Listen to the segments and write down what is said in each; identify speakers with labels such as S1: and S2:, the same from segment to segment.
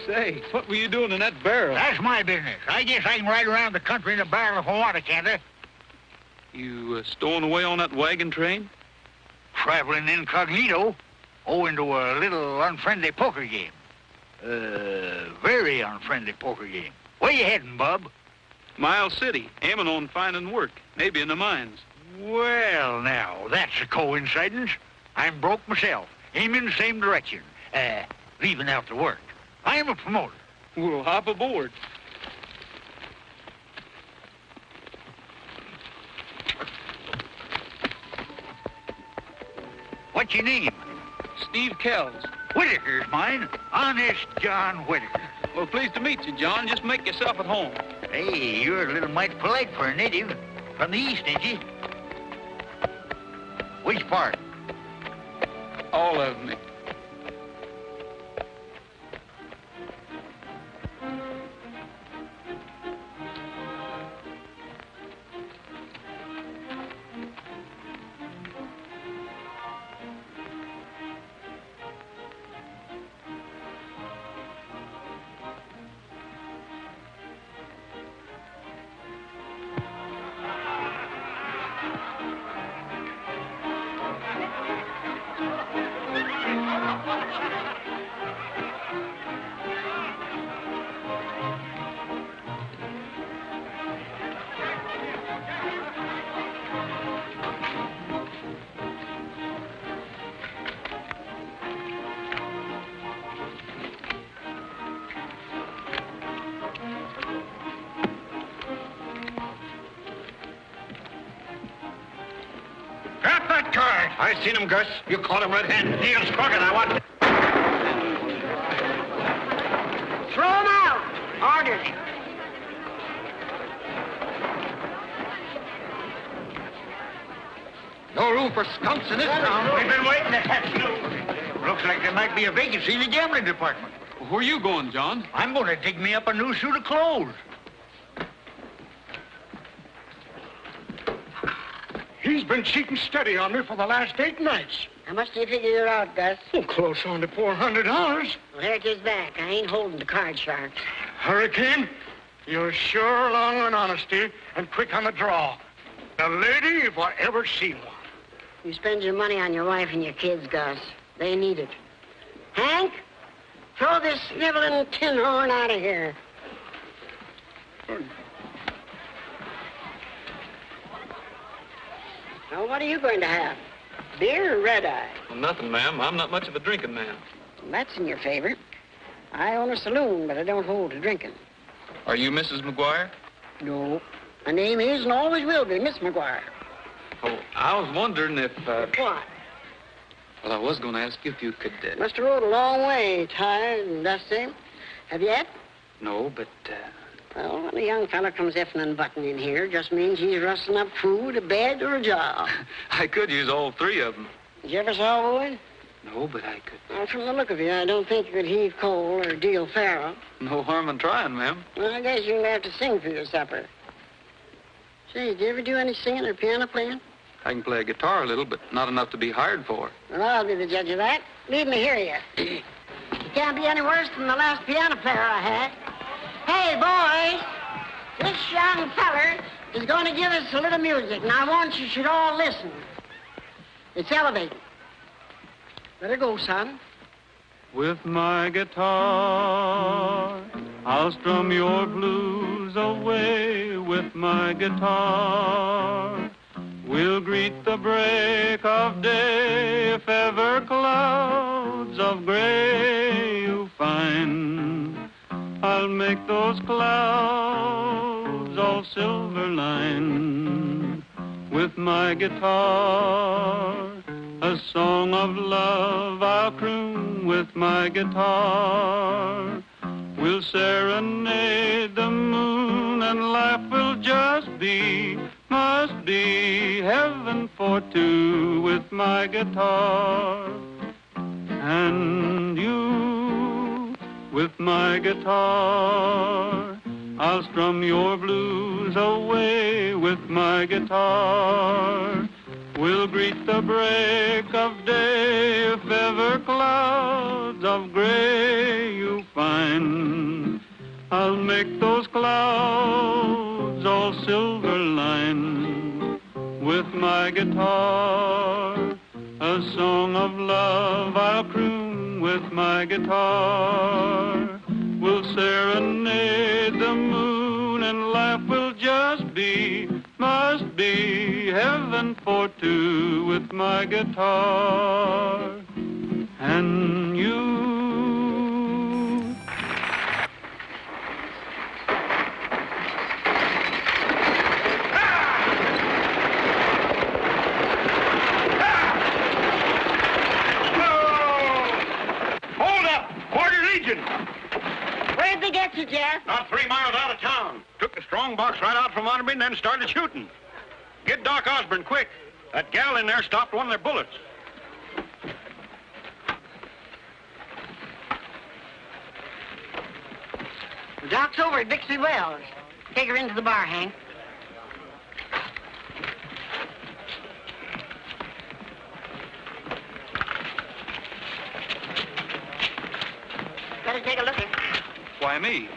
S1: Say, what were you doing in that barrel?
S2: That's my business. I guess I can ride around the country in a barrel if I want to, can't I?
S1: You stowing away on that wagon train?
S2: Traveling incognito, owing to a little unfriendly poker game. Very unfriendly poker game. Where you heading, Bub?
S1: Miles City, aiming on finding work, maybe in the mines.
S2: Well, now, that's a coincidence. I'm broke myself, aiming the same direction. Leaving out the work. I am a promoter.
S1: We'll hop aboard.
S2: What's your name?
S1: Steve Kells.
S2: Whitaker's mine. Honest John Whitaker.
S1: Well, pleased to meet you, John. Just make yourself at home.
S2: Hey, you're a little mite polite for a native. From the east, ain't you? Which part?
S1: All of me.
S3: I seen him, Gus. You caught him red-handed. He was crooked. I want...
S4: Throw him out. Orderly.
S3: No room for skunks in this town.
S2: We've been waiting to hatch you. Looks like there might be a vacancy in the gambling department.
S1: Where you going, John?
S2: I'm going to dig me up a new suit of clothes.
S3: He's been cheating steady on me for the last 8 nights.
S4: How much do you figure you're out, Gus?
S3: Oh, close on to $400.
S4: Well, here it is back. I ain't holding the card sharks.
S3: Hurricane, you're sure long on honesty and quick on the draw. A lady if I ever seen one.
S4: You spend your money on your wife and your kids, Gus. They need it. Hank, throw this sniveling tin horn out of here. Now, what are you going to have? Beer or red-eye?
S1: Well, nothing, ma'am. I'm not much of a drinking man.
S4: Well, that's in your favor. I own a saloon, but I don't hold to drinking.
S1: Are you Mrs. McGuire?
S4: No. My name is and always will be Miss McGuire.
S1: Oh, I was wondering if...
S4: What?
S1: Well, I was going to ask you if you could...
S4: Must have rode a long way, tired and dusty. Have you yet?
S1: No, but...
S4: Well, when a young fella comes effing and butting in here, just means he's rustling up food, a bed, or a job.
S1: I could use all 3 of them.
S4: Did you ever saw one?
S1: No, but I could...
S4: Well, from the look of you, I don't think you could heave coal or deal faro.
S1: No harm in trying, ma'am.
S4: Well, I guess you'll have to sing for your supper. Say, did you ever do any singing or piano playing?
S1: I can play a guitar a little, but not enough to be hired for.
S4: Well, I'll be the judge of that. Leave me hear you. You can't be any worse than the last piano player I had. Hey, boys, this young feller is going to give us a little music, and I want you should all listen. It's elevating. Let her go, son.
S1: With my guitar, I'll strum your blues away with my guitar. We'll greet the break of day if ever clouds of gray you find. I'll make those clouds all silver lined with my guitar. A song of love I'll croon with my guitar. We'll serenade the moon and life will just be, must be heaven for two with my guitar. And you with my guitar, I'll strum your blues away with my guitar. We'll greet the break of day if ever clouds of gray you find. line. I'll make those clouds all silver line. With my guitar, a song of love I'll croon with my guitar. We'll serenade the moon and laugh will just be, must be heaven for two with my guitar. And you.
S4: Where'd they get you, Jeff?
S3: Not 3 miles out of town. Took the strong box right out from under me and then started shooting. Get Doc Osborne, quick. That gal in there stopped one of their bullets.
S4: The doc's over at Dixie Wells. Take her into the bar, Hank. Better take a look at her.
S1: Why me?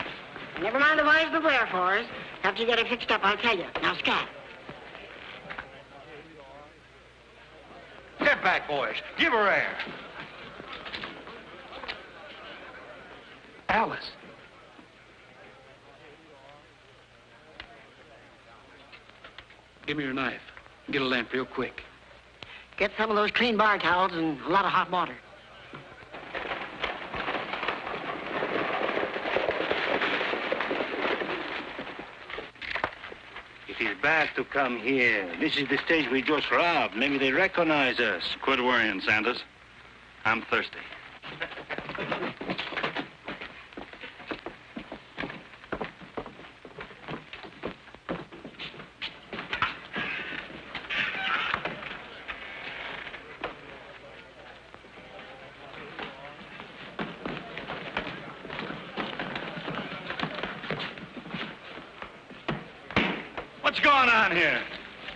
S4: Never mind the whys and the wherefores. After you get her fixed up, I'll tell you. Now, scat.
S2: Step back, boys. Give her air.
S1: Alice. Give me your knife. Get a lamp real quick.
S4: Get some of those clean bar towels and a lot of hot water.
S5: It is bad to come here. This is the stage we just robbed. Maybe they recognize us.
S1: Quit worrying, Sanders. I'm thirsty.
S5: What's going on here?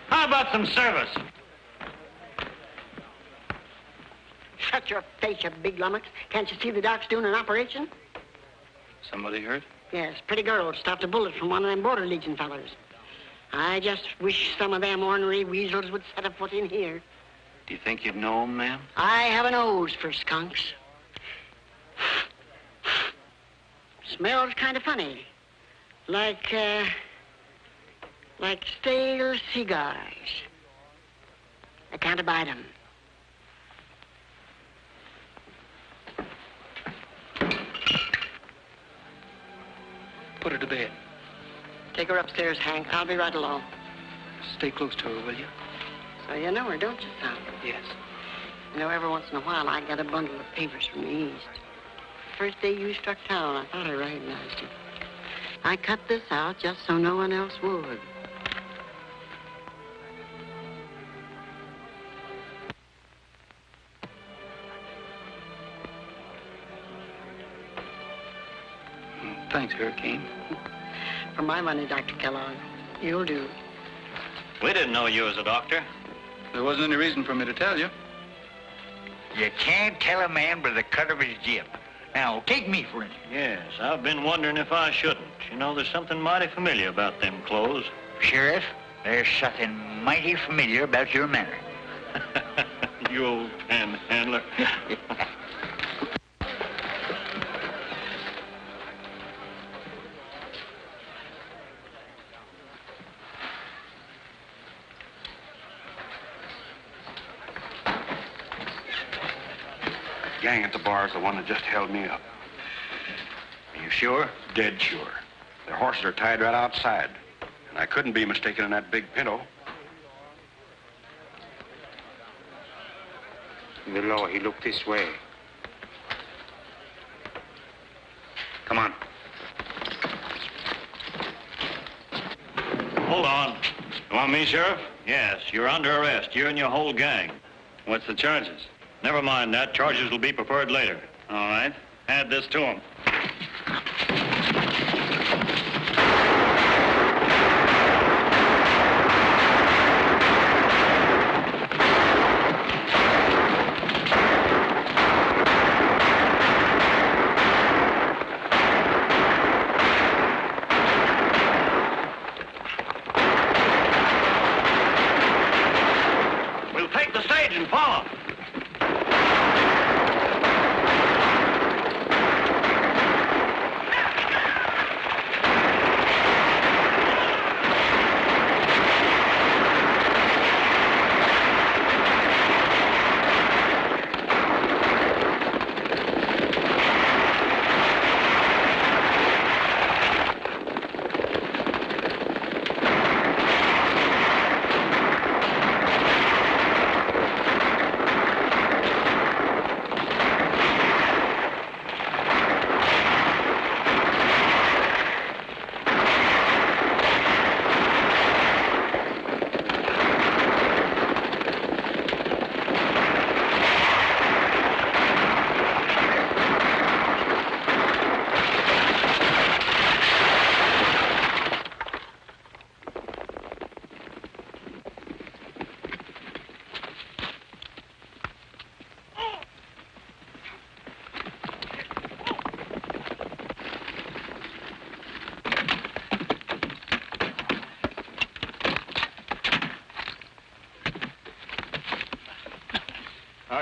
S5: How about some service?
S4: Shut your face, you big lummox. Can't you see the doc's doing an operation?
S1: Somebody hurt?
S4: Yes, pretty girl stopped a bullet from one of them Border Legion fellers. I just wish some of them ornery weasels would set a foot in here.
S1: Do you think you'd know him, ma'am?
S4: I have a nose for skunks. Smells kind of funny. Like stale cigars. I can't abide 'em.
S1: Put her to bed.
S4: Take her upstairs, Hank. I'll be right along.
S1: Stay close to her, will you?
S4: So you know her, don't you, son?
S1: Yes.
S4: You know, every once in a while, I get a bundle of papers from the East. First day you struck town, I thought I recognized you. I cut this out just so no one else would.
S1: Thanks, Hurricane.
S4: For my money, Dr. Kellogg, you'll do.
S5: We didn't know you was a doctor.
S1: There wasn't any reason for me to tell you.
S2: You can't tell a man by the cut of his jib. Now, take me, for instance.
S5: Yes, I've been wondering if I shouldn't. You know, there's something mighty familiar about them clothes.
S2: Sheriff, there's something mighty familiar about your manner.
S5: You old panhandler.
S3: Gang at the bar is the one that just held me up.
S5: Are you sure?
S3: Dead sure. Their horses are tied right outside. And I couldn't be mistaken in that big pinto.
S6: The law, he looked this way. Come on.
S5: Hold on. You want me, Sheriff? Yes, you're under arrest. You and your whole gang.
S1: What's the charges?
S5: Never mind that. Charges will be preferred later.
S1: All right.
S5: Add this to them.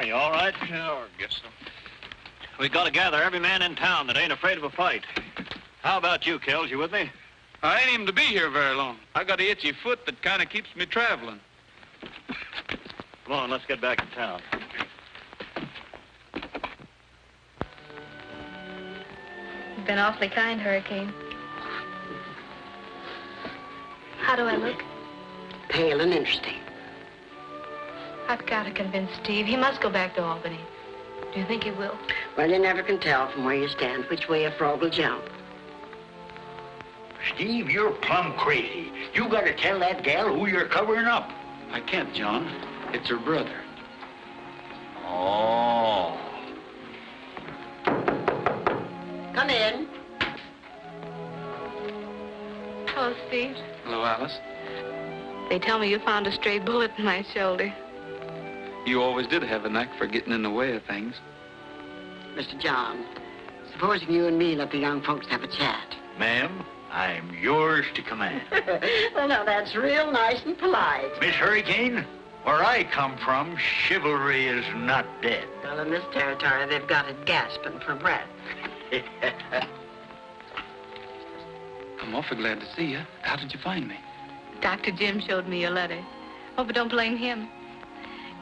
S2: money, all right?
S1: Sure, guess so.
S2: We got to gather every man in town that ain't afraid of a fight. How about you, Kells? You with me?
S1: I ain't even to be here very long. I got a itchy foot that kind of keeps me traveling.
S2: Come on, let's get back to town.
S7: You've been awfully kind, Hurricane. How do I look?
S4: Pale and interesting.
S7: I've got to convince Steve. He must go back to Albany. Do you think he will?
S4: Well, you never can tell from where you stand which way a frog will jump.
S2: Steve, you're plumb crazy. You got to tell that gal who you're covering up.
S1: I can't, John. It's her brother.
S2: Oh.
S4: Come in.
S7: Hello, Steve.
S1: Hello, Alice.
S7: They tell me you found a stray bullet in my shoulder.
S1: You always did have a knack for getting in the way of things.
S4: Mr. John, supposing you and me let the young folks have a chat.
S2: Ma'am, I'm yours to command.
S4: Well, now, that's real nice and polite.
S2: Miss Hurricane, where I come from, chivalry is not dead.
S4: Well, in this territory, they've got it gasping for breath.
S1: I'm awfully glad to see you. How did you find me?
S7: Dr. Jim showed me your letter. Oh, but don't blame him.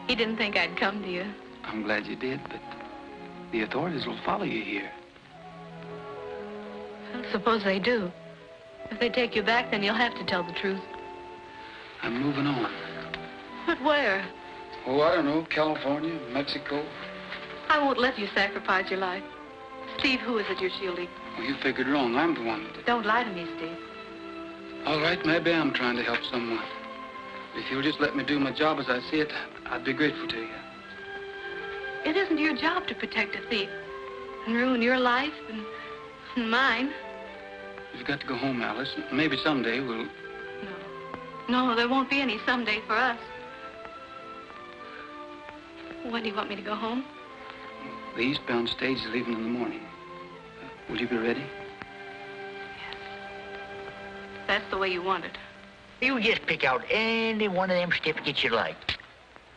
S7: He didn't think I'd come to you.
S1: I'm glad you did, but the authorities will follow you here.
S7: Well, suppose they do. If they take you back, then you'll have to tell the truth.
S1: I'm moving on.
S7: But where?
S1: Oh, I don't know. California, Mexico.
S7: I won't let you sacrifice your life. Steve, who is it you're shielding?
S1: Well, you figured wrong. I'm the one that did.
S7: Don't lie to me, Steve.
S1: All right, maybe I'm trying to help someone. If you'll just let me do my job as I see it, I'd be grateful to you.
S7: It isn't your job to protect a thief and ruin your life and mine.
S1: You've got to go home, Alice. Maybe someday we'll...
S7: No, there won't be any someday for us. When do you want me to go home?
S1: The eastbound stage is leaving in the morning. Will you be ready?
S7: That's the way you want it.
S2: You just pick out any one of them certificates you like.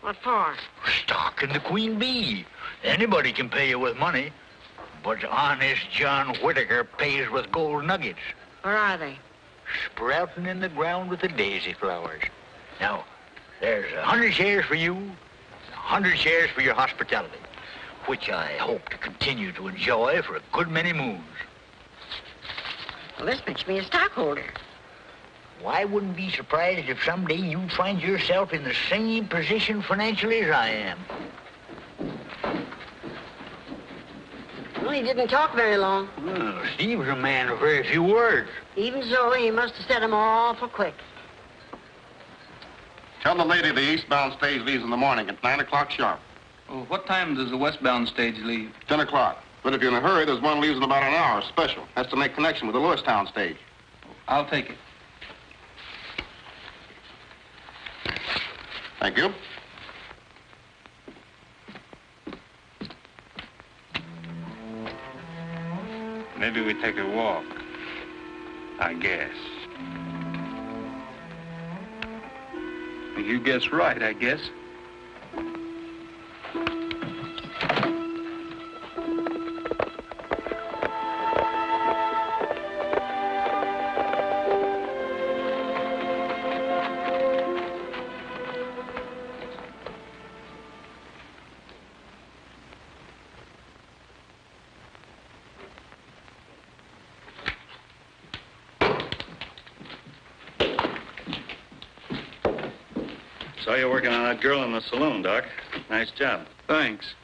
S4: What for?
S2: Stock in the Queen Bee. Anybody can pay you with money, but honest John Whitaker pays with gold nuggets.
S4: Where are they?
S2: Sprouting in the ground with the daisy flowers. Now, there's 100 shares for you, 100 shares for your hospitality, which I hope to continue to enjoy for a good many moons.
S4: Well, this makes me a stockholder.
S2: Well, I wouldn't be surprised if someday you find yourself in the same position financially as I am.
S4: Well, he didn't talk very long.
S2: Well, Steve's a man of very few words.
S4: Even so, he must have said them awful quick.
S3: Tell the lady the eastbound stage leaves in the morning at 9 o'clock sharp.
S1: Well, what time does the westbound stage leave?
S3: 10 o'clock. But if you're in a hurry, there's one leaves in about an hour, special. Has to make connection with the Lewistown stage.
S1: I'll take it.
S3: Thank you.
S6: Maybe we take a walk. I guess.
S1: You guess right, I guess.
S8: Saw you working on that girl in the saloon, Doc. Nice job.
S1: Thanks.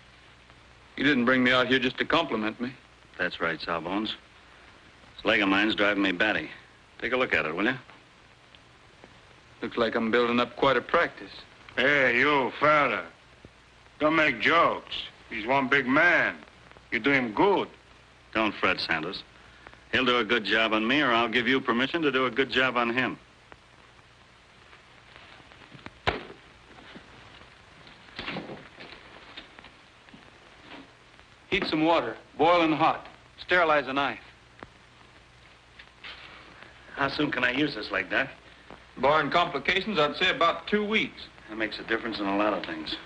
S1: You didn't bring me out here just to compliment me.
S8: That's right, Sawbones. This leg of mine's driving me batty. Take a look at it, will you?
S1: Looks like I'm building up quite a practice.
S3: Hey, you fella. Don't make jokes. He's one big man. You do him good.
S8: Don't fret, Sanders. He'll do a good job on me, or I'll give you permission to do a good job on him.
S1: Heat some water, boiling hot. Sterilize a knife.
S8: How soon can I use this leg, Doc?
S1: Barring complications, I'd say about 2 weeks.
S8: That makes a difference in a lot of things.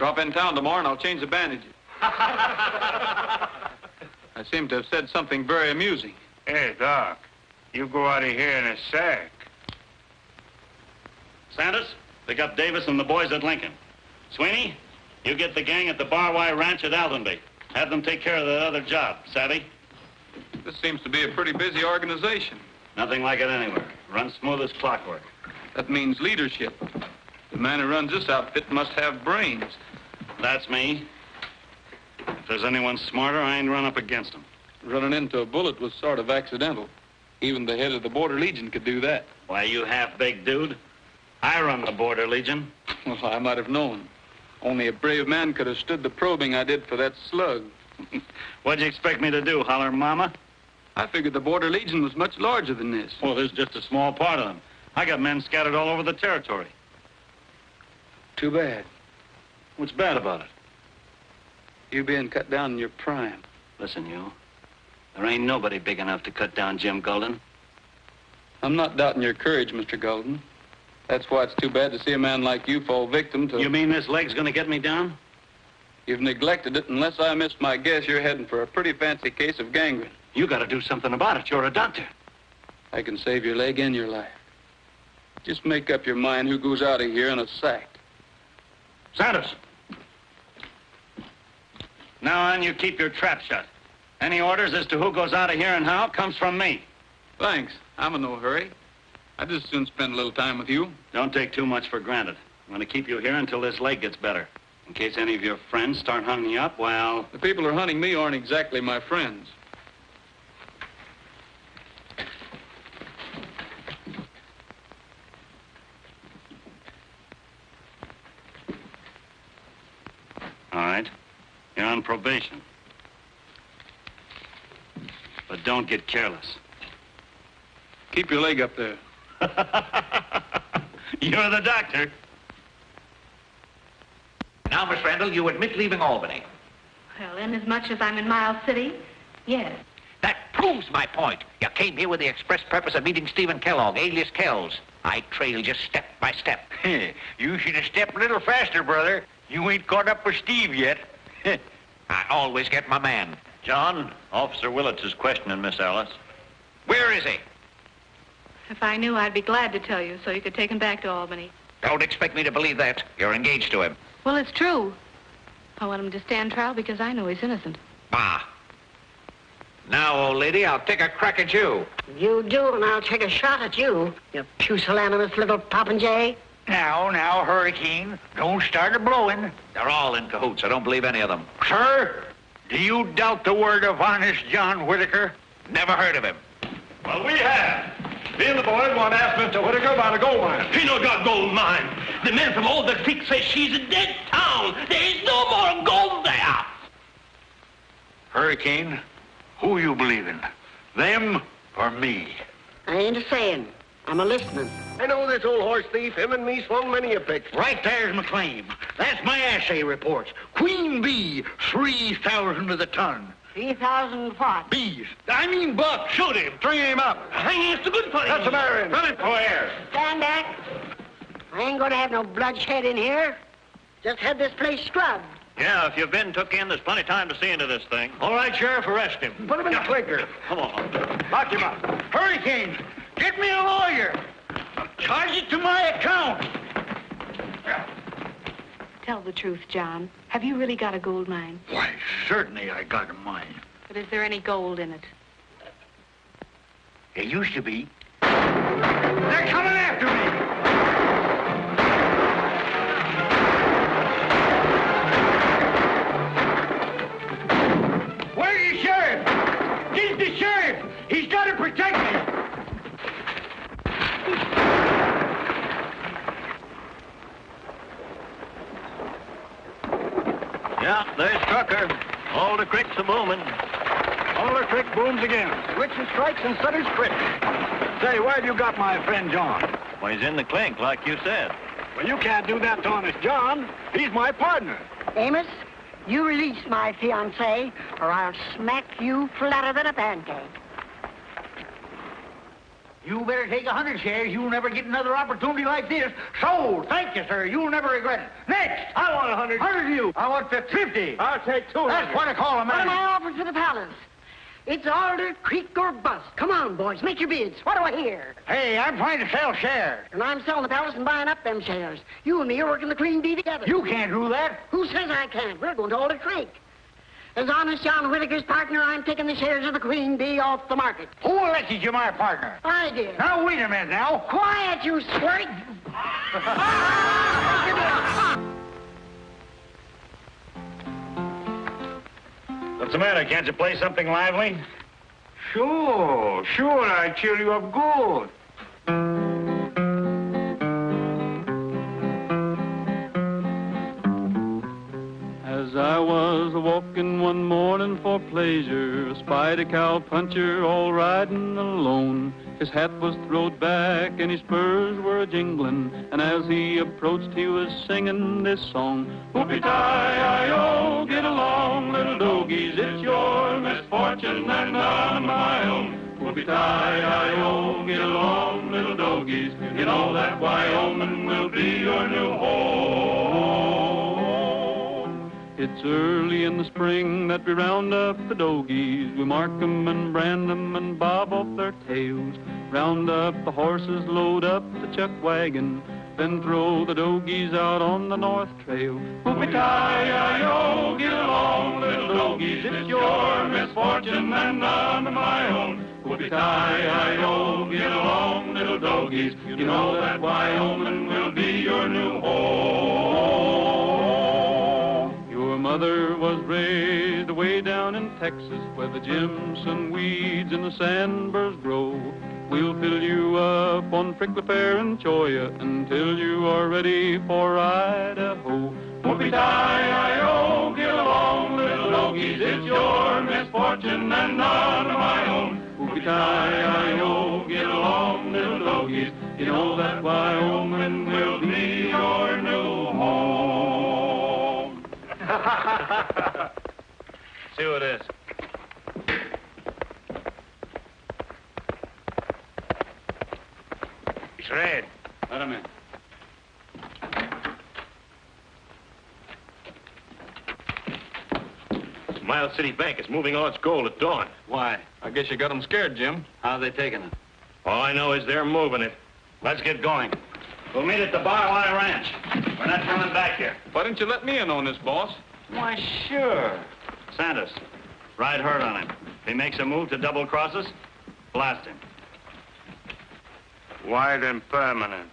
S1: Drop in town tomorrow and I'll change the bandages. I seem to have said something very amusing.
S6: Hey, Doc, you go out of here in a sack.
S8: Sanders, pick up Davis and the boys at Lincoln. Sweeney, you get the gang at the Barway Ranch at Aldenby. Have them take care of that other job, savvy?
S1: This seems to be a pretty busy organization.
S8: Nothing like it anywhere. Runs smooth as clockwork.
S1: That means leadership. The man who runs this outfit must have brains.
S8: That's me. If there's anyone smarter, I ain't run up against him.
S1: Running into a bullet was sort of accidental. Even the head of the Border Legion could do that.
S8: Why, you half-baked dude. I run the Border Legion.
S1: Well, I might have known. Only a brave man could have stood the probing I did for that slug.
S8: What'd you expect me to do, holler mama?
S1: I figured the Border Legion was much larger than this.
S8: Well, there's just a small part of them. I got men scattered all over the territory.
S1: Too bad.
S8: What's bad about it?
S1: You being cut down in your prime.
S8: Listen, you. There ain't nobody big enough to cut down Jim Golden.
S1: I'm not doubting your courage, Mr. Golden. That's why it's too bad to see a man like you fall victim to...
S8: You mean this leg's gonna get me down?
S1: You've neglected it. Unless I missed my guess, you're heading for a pretty fancy case of gangrene.
S8: You gotta do something about it. You're a doctor.
S1: I can save your leg and your life. Just make up your mind who goes out of here in a sack.
S8: Sanders. Now on, you keep your trap shut. Any orders as to who goes out of here and how comes from me.
S1: Thanks. I'm in no hurry. I'd just soon spend a little time with you.
S8: Don't take too much for granted. I'm gonna keep you here until this leg gets better. In case any of your friends start hunting you up, well...
S1: The people who are hunting me aren't exactly my friends.
S8: All right. You're on probation. But don't get careless.
S1: Keep your leg up there.
S8: You're the doctor.
S2: Now, Miss Randall, you admit leaving Albany.
S7: Well, inasmuch as I'm in Miles City, yes.
S2: That proves my point. You came here with the express purpose of meeting Stephen Kellogg, alias Kells. I trailed you step by step. You should have stepped a little faster, brother. You ain't caught up with Steve yet. I always get my man.
S8: John, Officer Willits is questioning Miss Alice.
S2: Where is he?
S7: If I knew, I'd be glad to tell you so you could take him back to Albany.
S2: Don't expect me to believe that. You're engaged to him.
S7: Well, it's true. I want him to stand trial because I know he's innocent.
S2: Ah. Now, old lady, I'll take a crack at you.
S4: You do, and I'll take a shot at you, you pusillanimous little popinjay.
S2: Now, Hurricane, don't start a-blowing. They're all in cahoots. I don't believe any of them.
S3: Sir, do you doubt the word of honest John Whitaker?
S2: Never heard of him.
S9: Well, we have. Me and the boys want to ask Mr. Whitaker about a gold mine.
S10: He no got gold mine. The men from all the creek say she's a dead town. There is no more gold there.
S3: Hurricane, who you believe in? Them or me?
S4: I ain't a-saying. I'm a-listening.
S9: I know this old horse thief. Him and me swung many a pick.
S2: Right there's my claim. That's my assay reports. Queen bee, 3,000 to the ton.
S4: 3,000 what?
S2: Bees. I mean bucks. Shoot him. String him up.
S10: Hanging's the good for him.
S9: That's the matter.
S2: Run it.
S9: Go here.
S4: Stand back. I ain't gonna have no bloodshed in here. Just had this place scrubbed.
S8: Yeah, if you've been took in, there's plenty of time to see into this thing.
S2: All right, Sheriff, arrest him.
S9: Put him in the clinker.
S8: Come on.
S9: Lock him up.
S2: Hurricane, get me a lawyer. Charge it to my account.
S7: Tell the truth, John. Have you really got a gold mine?
S2: Why, certainly I got a mine.
S7: But is there any gold in it?
S2: It used to be. They're coming after me. Where's the sheriff? He's the sheriff. He's got to protect me.
S8: Yeah, they struck her. All the creeks are booming.
S3: All the creek booms again.
S9: Switching strikes and Sutter's Creek.
S3: Say, where have you got my friend John?
S8: Well, he's in the clink, like you said.
S3: Well, you can't do that to honest John. He's my partner.
S4: Amos, you release my fiancé, or I'll smack you flatter than a pancake.
S2: You better take 100 shares. You'll never get another opportunity like this. Sold. Thank you, sir. You'll never regret it. Next.
S3: I want 100.
S2: 100 you. I want 50.
S3: I'll take 200.
S2: That's what I call a
S4: What am
S2: man.
S4: I offering for the palace? It's Alder Creek or bust. Come on, boys, make your bids. What do I hear?
S2: Hey, I'm trying to sell shares.
S4: And I'm selling the palace and buying up them shares. You and me are working the Queen Bee together.
S2: You can't do that.
S4: Who says I can't? We're going to Alder Creek. As honest John Whitaker's partner, I'm taking the shares of the Queen Bee off the market.
S2: Who elected you my partner?
S4: I did.
S2: Now, wait a minute now.
S4: Quiet, you squirt!
S8: What's the matter? Can't you play something lively?
S3: Sure, I cheer you up good.
S11: As I was walking one morning for pleasure, spied a cowpuncher all riding alone. His hat was throwed back and his spurs were a-jingling, and as he approached he was singing this song. Whoopie-tie-I-O, get along, little dogies, it's your misfortune and none of my own. Whoopie-tie-I-O, get along, little dogies, you know that Wyoming will be your new home. It's early in the spring that we round up the dogies. We mark 'em and brand 'em and bob off their tails. Round up the horses, load up the chuck wagon, then throw the dogies out on the North Trail. Whoopie-tie-I-O, get along, little dogies, it's your misfortune and none of my own. Whoopie-tie-I-O, get along, little dogies, you know that Wyoming will be your new home. Your mother was raised way down in Texas, where the jimson weeds and the sandburrs grow. We'll fill you up on prickly pear and cholla until you are ready for Idaho. Whoopie-tie-I-O, get along, little dogies, it's your misfortune and none of my own. Whoopie-tie-I-O, get along, little dogies, you know that Wyoming will be your new home.
S8: See who it is. He's red.
S11: Let him in.
S8: Miles City Bank is moving all its gold at dawn.
S11: Why? I guess you got them scared, Jim. How are they taking it?
S8: All I know is they're moving it. Let's get going. We'll meet at the Barwai Ranch. We're not coming back here.
S11: Why didn't you let me in on this, boss?
S8: Why, sure. Santos, ride herd on him. If he makes a move to double-cross us, blast him.
S6: Wide and permanent.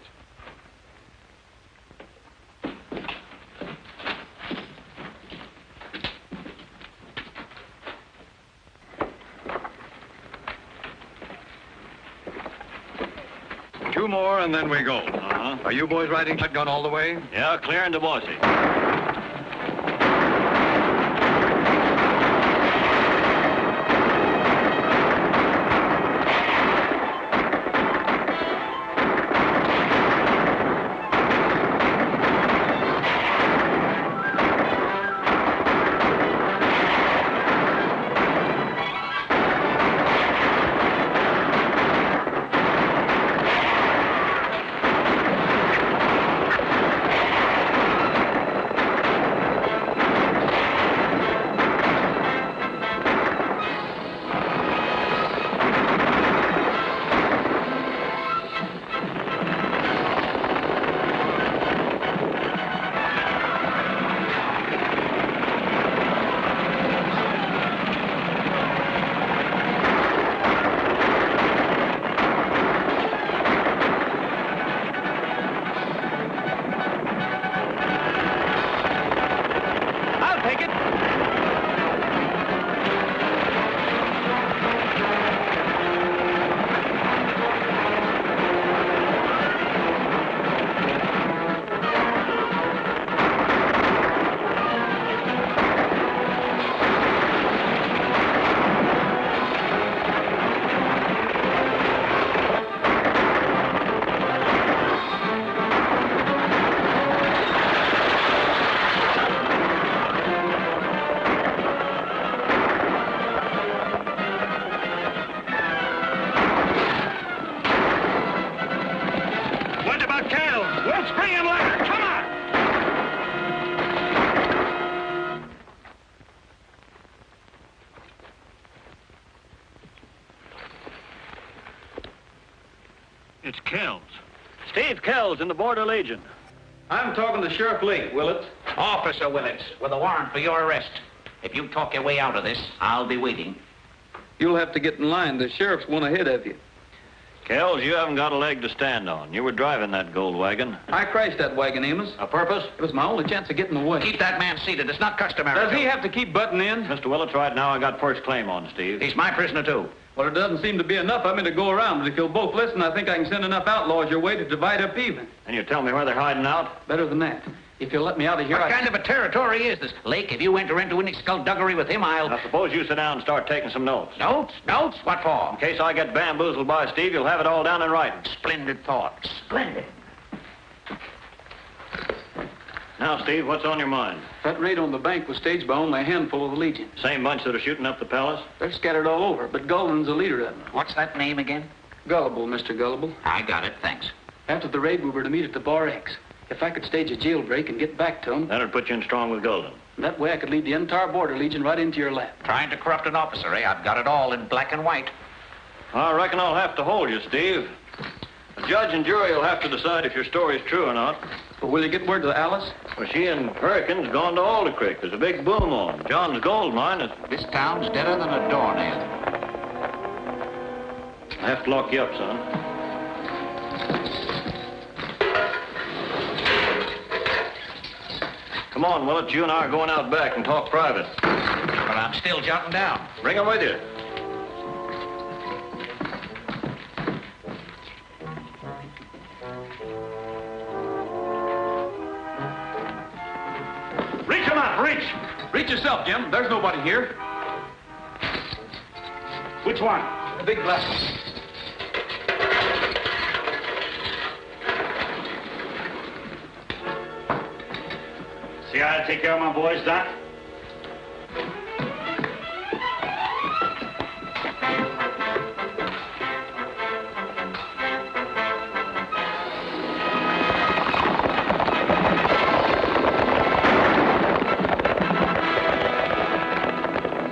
S12: Two more and then we go.
S8: Uh-huh.
S12: Are you boys riding shotgun all the way?
S8: Yeah, clear and Boise. It's Kells. Steve Kells in the Border Legion.
S1: I'm talking to Sheriff Lake, Willits.
S13: Officer Willits, with a warrant for your arrest. If you talk your way out of this, I'll be waiting.
S1: You'll have to get in line. The sheriff's one ahead of you.
S8: Kells, you haven't got a leg to stand on. You were driving that gold wagon.
S1: I crashed that wagon, Amos.
S8: A purpose?
S1: It was my only chance of getting away.
S13: Keep that man seated. It's not customary.
S1: Does he have to keep butting in?
S8: Mr. Willits, right now I got first claim on Steve.
S13: He's my prisoner, too.
S1: Well, it doesn't seem to be enough of me to go around, but if you'll both listen, I think I can send enough outlaws your way to divide up even.
S8: And you tell me where they're hiding out?
S1: Better than that. If you'll let me out of here,
S13: What kind of a territory is this? Lake, if you enter into any skullduggery with him, I'll...
S8: Now, suppose you sit down and start taking some notes.
S13: Notes? Notes? What for?
S8: In case I get bamboozled by Steve, you'll have it all down in writing.
S13: Splendid thought. Splendid.
S8: Now, Steve, what's on your mind?
S1: That raid on the bank was staged by only a handful of the Legion.
S8: Same bunch that are shooting up the palace?
S1: They're scattered all over, but Gullivan's the leader of them.
S13: What's that name again?
S1: Gullible, Mr. Gullible.
S13: I got it, thanks.
S1: After the raid, we were to meet at the Bar X. If I could stage a jailbreak and get back to them...
S8: That'd put you in strong with Golden.
S1: That way I could lead the entire Border Legion right into your lap.
S13: Trying to corrupt an officer, eh? I've got it all in black and white.
S8: I reckon I'll have to hold you, Steve. The judge and jury will have to decide if your story's true or not.
S1: But will you get word to Alice?
S8: Well, she and Hurricane's gone to Alder Creek. There's a big boom on. John's gold mine is...
S13: This town's deader than a doornail.
S8: I have to lock you up, son. Come on, Willett. You and I are going out back and talk private.
S13: But I'm still jotting down.
S8: Bring him with you.
S3: Reach him up, reach!
S1: Reach yourself, Jim. There's nobody here.
S3: Which one?
S1: The big black one.
S5: See how I take care of my boys, Doc?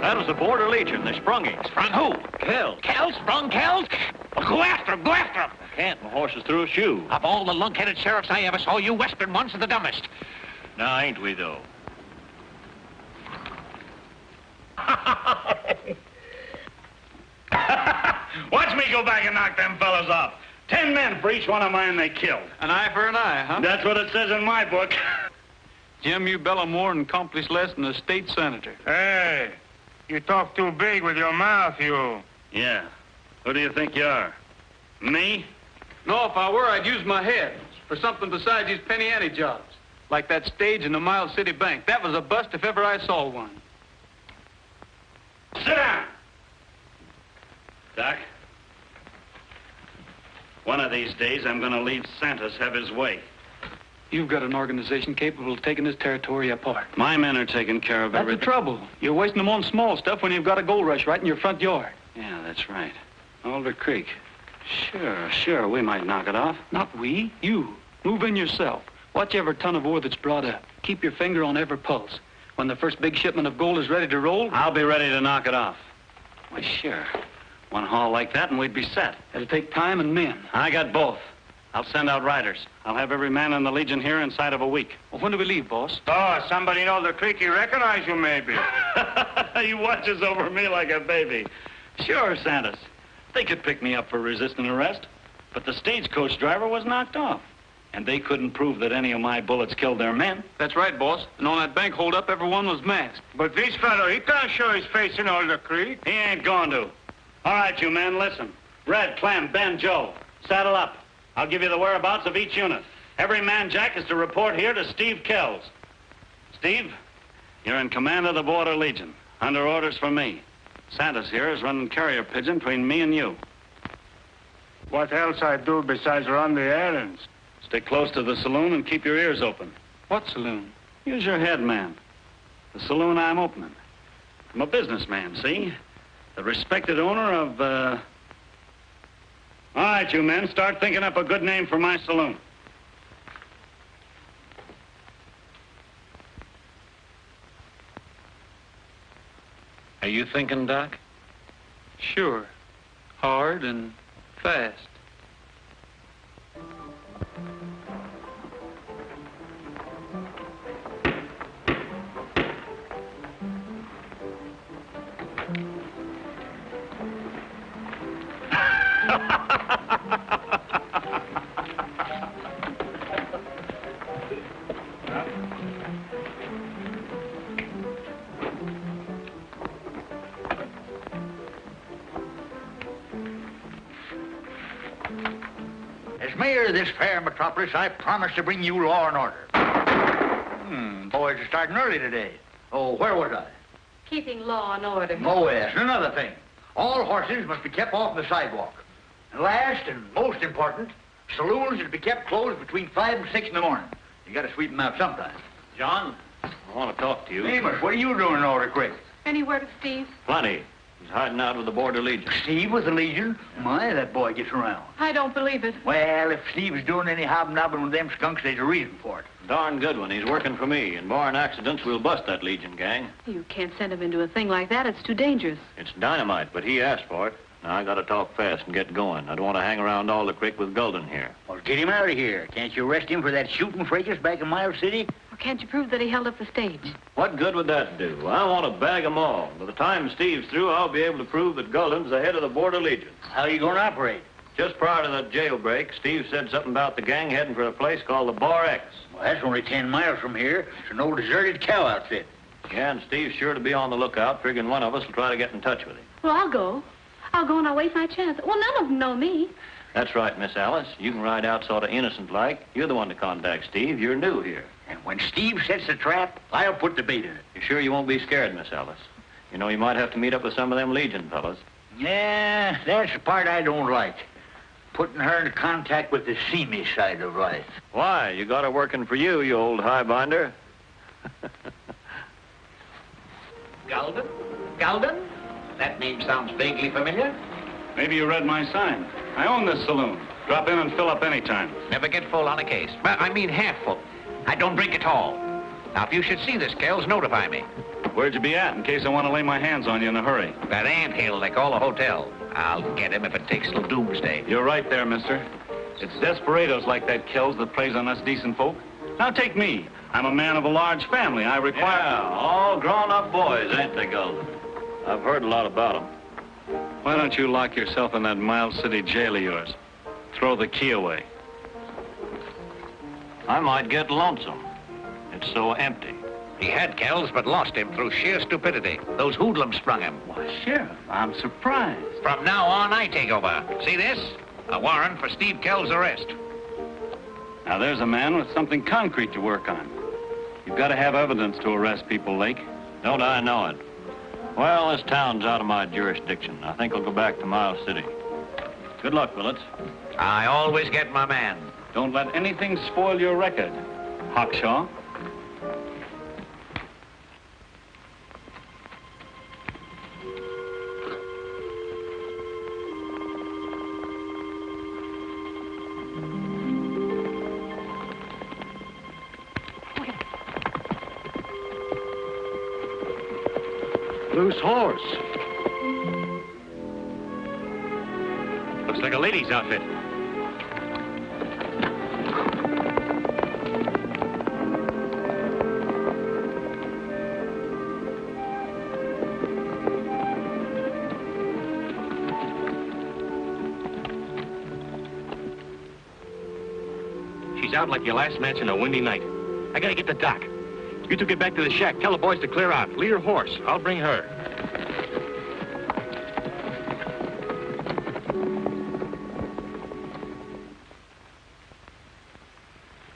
S8: That was the Border Legion. They sprung him.
S13: Sprung who?
S8: Kells.
S13: Kells? Sprung Kells? Well, go after him, go after him.
S8: I can't. My horse is through a shoe.
S13: Of all the lunk-headed sheriffs I ever saw, you Western ones are the dumbest.
S8: Now, ain't we, though?
S5: Watch me go back and knock them fellas off. 10 men for each one of mine they killed.
S1: An eye for an eye, huh?
S5: That's what it says in my book.
S1: Jim, you bellow more and accomplish less than a state senator.
S3: Hey, you talk too big with your mouth, you.
S5: Yeah. Who do you think you are? Me?
S1: No, if I were, I'd use my head for something besides these penny ante jobs. Like that stage in the Miles City Bank. That was a bust if ever I saw one.
S5: Sit down. Doc, one of these days I'm going to leave Santos have his way.
S1: You've got an organization capable of taking this territory apart.
S5: My men are taking care of
S1: That's
S5: everything.
S1: the trouble. You're wasting them on small stuff when you've got a gold rush right in your front yard.
S5: Yeah, that's right. Alder Creek. Sure, we might knock it off.
S1: Not we, you. Move in yourself. Watch every ton of ore that's brought up. Keep your finger on every pulse. When the first big shipment of gold is ready to roll...
S5: I'll be ready to knock it off. Why, sure. One haul like that and we'd be set.
S1: It'll take time and men.
S5: I got both. I'll send out riders. I'll have every man in the Legion here inside of a week.
S1: Well, when do we leave, boss?
S3: Oh, somebody in Alder Creek, he recognize you, maybe.
S5: He watches over me like a baby. Sure, Santos. They could pick me up for resisting arrest. But the stagecoach driver was knocked off. And they couldn't prove that any of my bullets killed their men.
S1: That's right, boss. And on that bank holdup, everyone was masked.
S3: But this fellow, he can't show his face in Alder Creek.
S5: He ain't going to. All right, you men, listen. Red, Clem, Ben, Joe, saddle up. I'll give you the whereabouts of each unit. Every man Jack is to report here to Steve Kells. Steve, you're in command of the Border Legion, under orders from me. Santos here is running carrier pigeon between me and you.
S3: What else I do besides run the errands?
S5: Stick close to the saloon and keep your ears open.
S1: What saloon?
S5: Use your head, man. The saloon I'm opening. I'm a businessman, see? The respected owner of, All right, you men, start thinking up a good name for my saloon.
S8: Are you thinking, Doc?
S1: Sure. Hard and fast.
S2: of this fair metropolis, I promise to bring you law and order. Boys are starting early today. Oh, where was I?
S7: Keeping law and order.
S2: Oh, yes, and another thing. All horses must be kept off the sidewalk. And last and most important, saloons are to be kept closed between 5 and 6 in the morning. You got to sweep them out sometime.
S8: John, I want to talk to you.
S2: Amos, what are you doing in Alder Creek?
S7: Any word of Steve?
S8: Plenty. He's hiding out with the Border Legion.
S2: Steve with the Legion? My, that boy gets around.
S7: I don't believe it.
S2: Well, if Steve's doing any hobnobbing with them skunks, there's a reason for it.
S8: Darn good one. He's working for me. And barring accidents, we'll bust that Legion gang.
S7: You can't send him into a thing like that. It's too dangerous.
S8: It's dynamite, but he asked for it. Now, I got to talk fast and get going. I don't want to hang around Alder Creek with Gulden here.
S2: Well, get him out of here. Can't you arrest him for that shooting fracas back in Miles City?
S7: Or can't you prove that he held up the stage?
S8: What good would that do? I want to bag 'em all. By the time Steve's through, I'll be able to prove that Gulden's the head of the Border Legion.
S2: How are you going to operate?
S8: Just prior to that jailbreak, Steve said something about the gang heading for a place called the Bar X.
S2: Well, that's only 10 miles from here. It's an old deserted cow outfit.
S8: Yeah, and Steve's sure to be on the lookout, figuring one of us will try to get in touch with him.
S7: Well, I'll go. I'll go and I'll wait my chance. Well, none of them know me.
S8: That's right, Miss Alice. You can ride out sort of innocent-like. You're the one to contact Steve. You're new here.
S2: And when Steve sets the trap, I'll put the bait in it.
S8: You sure you won't be scared, Miss Alice? You know, you might have to meet up with some of them Legion fellas.
S2: Yeah, that's the part I don't like. Putting her in contact with the seamy side of life.
S8: Why? You got her working for you, you old highbinder.
S13: Gulden? Gulden? That name sounds vaguely familiar.
S1: Maybe you read my sign. I own this saloon. Drop in and fill up anytime.
S13: Never get full on a case. Well, I mean half full. I don't drink at all. Now, if you should see this, Kells, notify me.
S1: Where'd you be at in case I want to lay my hands on you in a hurry?
S13: That anthill they call a hotel. I'll get him if it takes till doomsday.
S1: You're right there, mister. It's desperados like that Kells that preys on us decent folk. Now take me. I'm a man of a large family. I require...
S8: Yeah, all grown-up boys, ain't they, Gulden? I've heard a lot about them.
S1: Why don't you lock yourself in that Miles City jail of yours? Throw the key away.
S8: I might get lonesome. It's so empty.
S13: He had Kells, but lost him through sheer stupidity. Those hoodlums sprung him.
S1: Why, Sheriff, I'm surprised.
S13: From now on, I take over. See this? A warrant for Steve Kells' arrest.
S1: Now, there's a man with something concrete to work on. You've got to have evidence to arrest people, Lake.
S8: Don't I know it? Well, this town's out of my jurisdiction. I think I'll go back to Miles City. Good luck, Willits.
S13: I always get my man.
S1: Don't let anything spoil your record, Hawkshaw.
S9: Loose horse.
S10: Looks like a lady's outfit. She's out like your last match on a windy night. I gotta get the dock. You two get back to the shack. Tell the boys to clear out. Lead her horse. I'll bring her.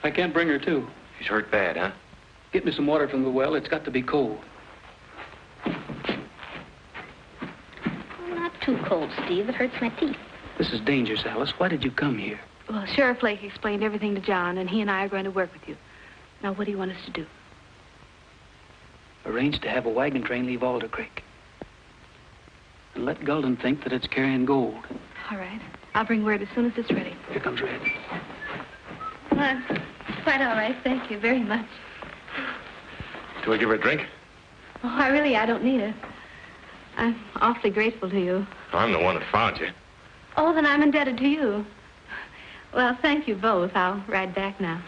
S14: I can't bring her, too.
S10: She's hurt bad, huh?
S14: Get me some water from the well. It's got to be cold.
S15: Not too cold, Steve. It hurts my teeth.
S14: This is dangerous, Alice. Why did you come here?
S7: Well, Sheriff Lake explained everything to John, and he and I are going to work with you. Now, what do you want us to do?
S14: Arrange to have a wagon train leave Alder Creek. And let Gulden think that it's carrying gold.
S7: All right. I'll bring word as soon as it's ready.
S14: Here comes Red.
S7: Well, quite all right. Thank you very much.
S10: Do I give her a drink?
S7: Oh, I don't need it. I'm awfully grateful to you.
S10: I'm the one that found you.
S7: Oh, then I'm indebted to you. Well, thank you both. I'll ride back now.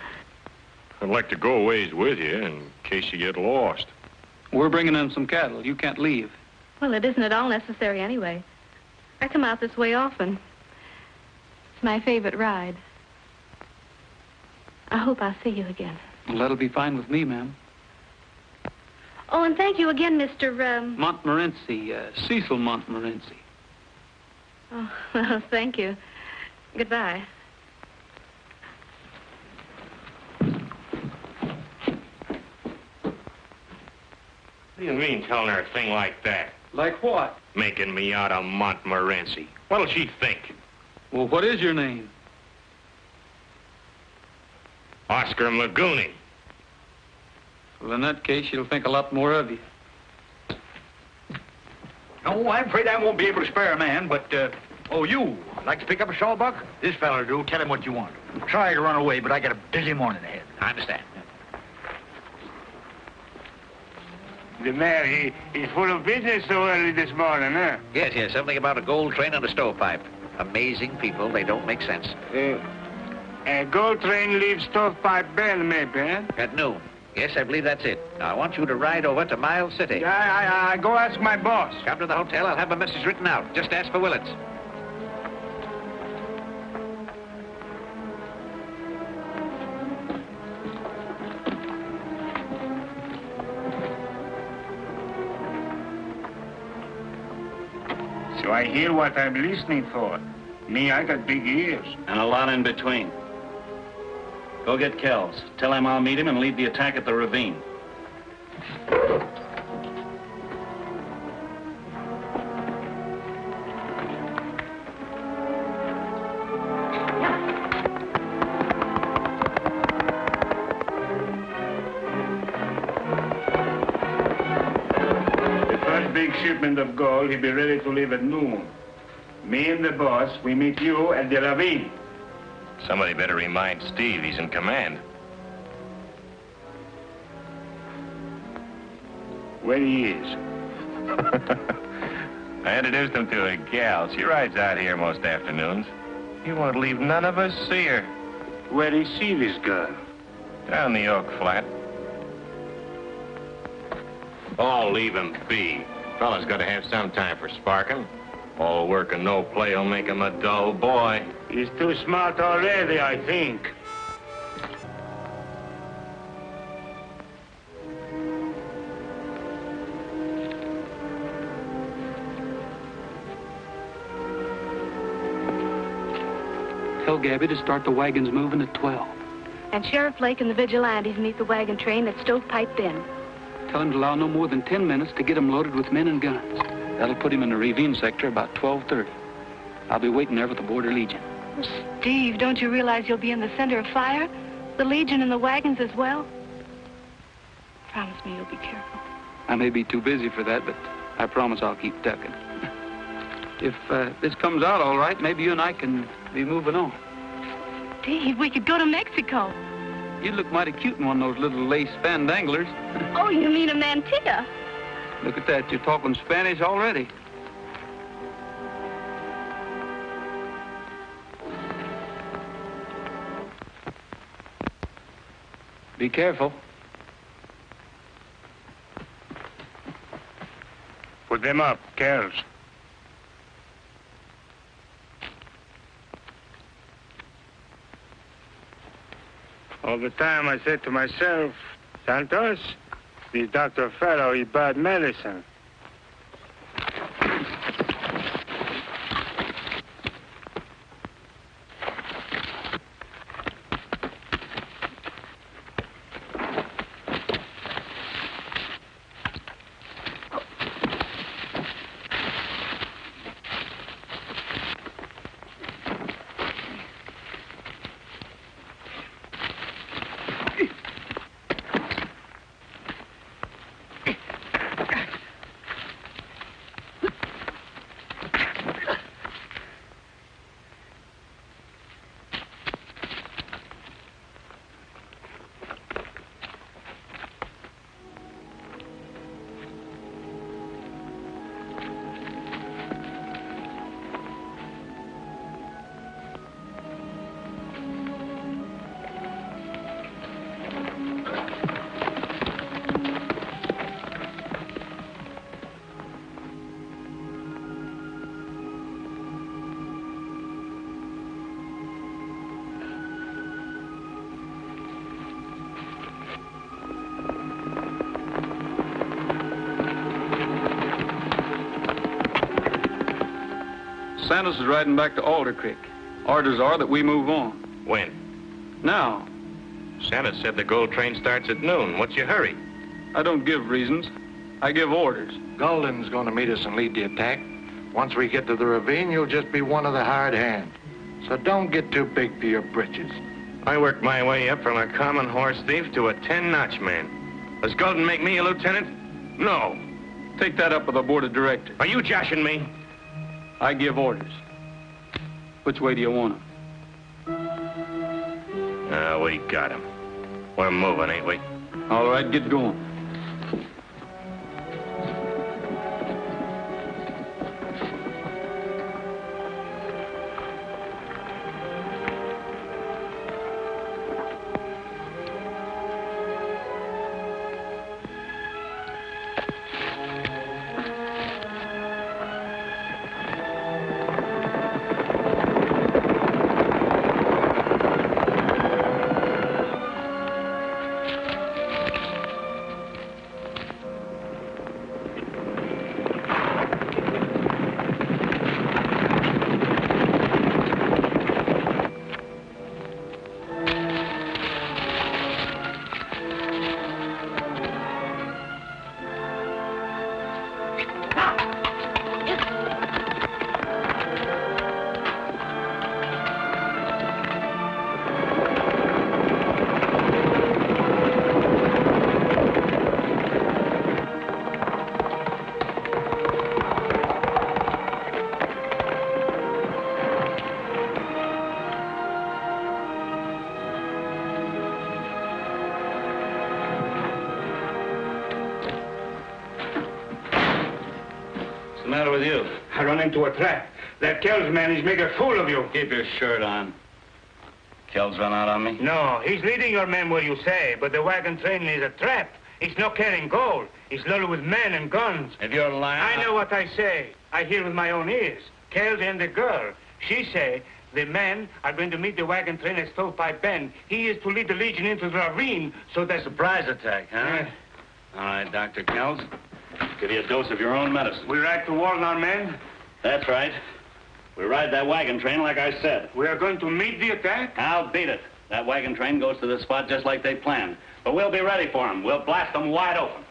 S9: I'd like to go a ways with you in case you get lost.
S14: We're bringing in some cattle. You can't leave.
S7: Well, it isn't at all necessary anyway. I come out this way often. It's my favorite ride. I hope I'll see you again.
S14: Well, that'll be fine with me, ma'am.
S7: Oh, and thank you again, Mr.
S14: Montmorency, Cecil Montmorency.
S7: Oh, well, thank you. Goodbye.
S10: What do you mean telling her a thing like that?
S1: Like what?
S10: Making me out of Montmorency. What'll she think?
S1: Well, what is your name?
S10: Oscar Magoonie.
S1: Well, in that case, she'll think a lot more of you.
S2: No, I'm afraid I won't be able to spare a man, but, you like to pick up a sawbuck? This feller do. Tell him what you want. I'm trying to run away, but I got a busy morning ahead.
S13: I understand.
S3: The mayor, he's full of business so early this morning, huh?
S13: Yes, something about a gold train and a stovepipe. Amazing people, they don't make sense.
S3: A gold train leaves Stovepipe Bend, maybe, huh?
S13: At noon. Yes, I believe that's it. Now, I want you to ride over to Miles City.
S3: I go ask my boss.
S13: Come to the hotel, I'll have a message written out. Just ask for Willits.
S3: So I hear what I'm listening for. Me, I got big ears.
S8: And a lot in between. Go get Kells. Tell him I'll meet him and lead the attack at the ravine.
S3: The first big shipment of gold, he'll be ready to leave at noon. Me and the boss, we meet you at the ravine.
S6: Somebody better remind Steve he's in command.
S3: Where he is?
S6: I introduced him to a gal. She rides out here most afternoons. He won't leave none of us see her.
S3: Where'd he see this girl?
S6: Down the Oak Flat.
S10: Oh, leave him be. Fella's got to have some time for sparking. All work and no play will make him a dull boy.
S3: He's too smart already, I think.
S14: Tell Gabby to start the wagons moving at 12.
S7: And Sheriff Lake and the vigilantes meet the wagon train at Stovepipe Bend.
S14: Tell him to allow no more than 10 minutes to get him loaded with men and guns. That'll put him in the ravine sector about 12:30. I'll be waiting there with the Border Legion.
S7: Steve, don't you realize you'll be in the center of fire? The Legion and the wagons as well? Promise me you'll be careful.
S14: I may be too busy for that, but I promise I'll keep ducking. If this comes out all right, maybe you and I can be moving on.
S7: Steve, we could go to Mexico.
S14: You look mighty cute in one of those little lace fandanglers.
S7: Oh, you mean a mantilla?
S14: Look at that, you're talking Spanish already. Be careful.
S3: Put them up, Kells. All the time I said to myself, Santos, this Dr. Fellow is bad medicine.
S1: Santos is riding back to Alder Creek. Orders are that we move on.
S10: When?
S1: Now.
S10: Santos said the gold train starts at noon. What's your hurry?
S1: I don't give reasons.
S9: I give orders.
S3: Gulden's going to meet us and lead the attack. Once we get to the ravine, you'll just be one of the hired hands. So don't get too big for your britches.
S6: I worked my way up from a common horse thief to a 10-notch man. Does Golden make me a lieutenant? No.
S9: Take that up with the board of directors.
S6: Are you joshing me?
S9: I give orders. Which way do you want him?
S6: We got him. We're moving, ain't we?
S9: All right, get going.
S8: What's the matter with you?
S3: I run into a trap. That Kells man is making a fool of you.
S8: Keep your shirt on. Kells run out on me?
S3: No, he's leading your men where you say, but the wagon train is a trap. He's not carrying gold. He's loaded with men and guns.
S8: If you're lying...
S3: I know what I say. I hear with my own ears. Kells and the girl. She say the men are going to meet the wagon train at Stovepipe Bend. He is to lead the Legion into the ravine, so that...
S8: Surprise attack, huh? All right, Dr. Kells. Give you a dose of your own medicine.
S3: We ride to Walnut, men.
S8: That's right. We ride that wagon train like I said.
S3: We are going to meet the attack?
S8: I'll beat it. That wagon train goes to the spot just like they planned. But we'll be ready for them. We'll blast them wide open.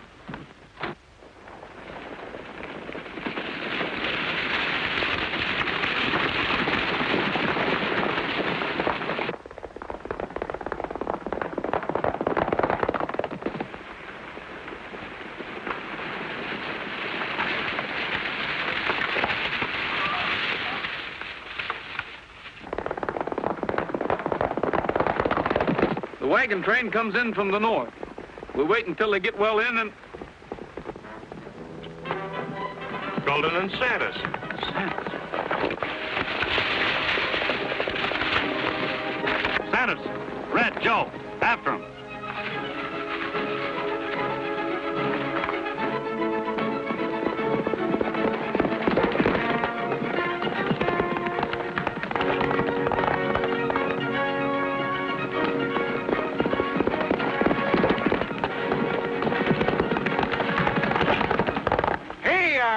S1: The wagon train comes in from the north. We'll wait until they get well in and...
S6: Golden and Santa's.
S8: Santa's. Red, Joe. After him.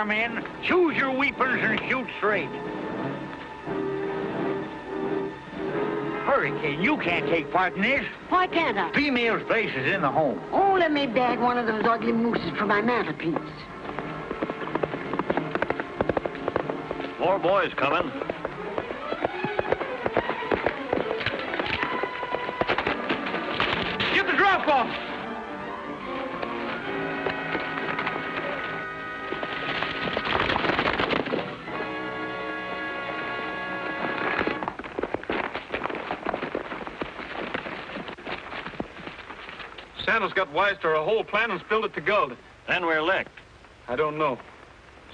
S2: Men, choose your weapons and shoot straight. Hurricane, you can't take part in this.
S4: Why can't I?
S2: Female's place is in the home.
S4: Oh, let me bag one of those ugly mooses for my mantelpiece.
S6: More boys coming.
S3: Get the drop off!
S1: Santa's got wise to our whole plan and spilled it to Gulden.
S6: Then we're licked.
S1: I don't know.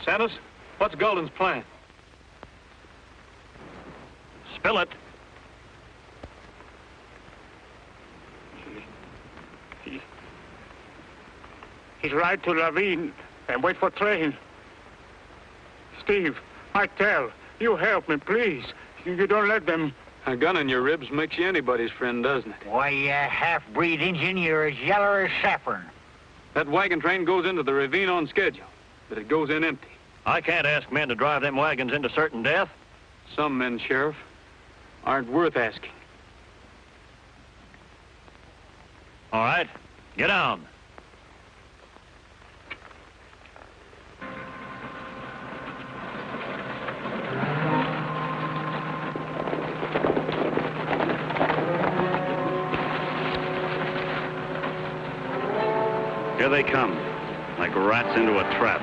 S1: Santa's, what's Gulden's plan?
S6: Spill it.
S3: He's ride to the ravine and wait for train. Steve, I tell, you help me, please. You don't let them...
S1: A gun in your ribs makes you anybody's friend, doesn't it?
S2: Why, you half-breed Indian, you're as yellow as saffron.
S1: That wagon train goes into the ravine on schedule, but it goes in empty.
S6: I can't ask men to drive them wagons into certain death.
S1: Some men, Sheriff, aren't worth asking.
S6: All right, get down.
S8: Here they come, like rats into a trap.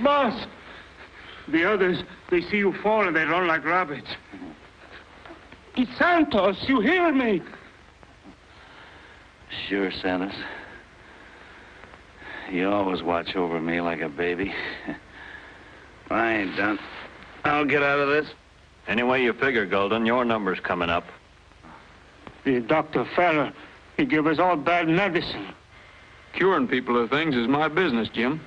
S3: Boss! The others, they see you fall and they run like rabbits. It's Santos, you hear me?
S8: Sure, Santos. You always watch over me like a baby. I ain't done. I'll get out of this.
S16: Any way you figure, Golden, your number's coming up.
S3: The doctor fella, he gave us all bad medicine.
S14: Curing people of things is my business, Jim.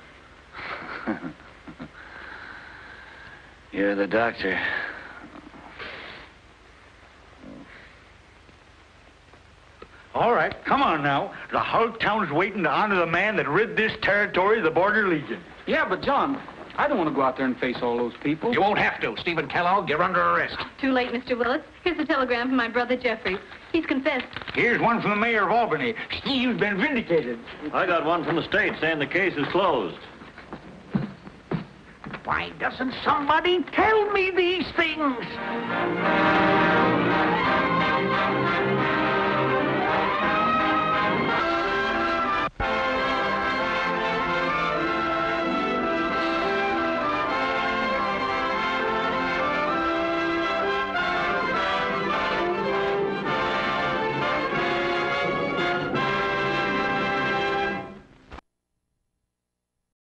S8: You're the doctor.
S2: All right, come on now. The whole town's waiting to honor the man that rid this territory of the Border Legion.
S14: Yeah, but John, I don't want to go out there and face all those people.
S13: You won't have to. Stephen Kellogg, you're under arrest.
S15: Too late, Mr. Willis. Here's a telegram from my brother Jeffrey. He's confessed.
S2: Here's one from the mayor of Albany. Steve's been vindicated.
S16: I got one from the state saying the case is closed.
S2: Why doesn't somebody tell me the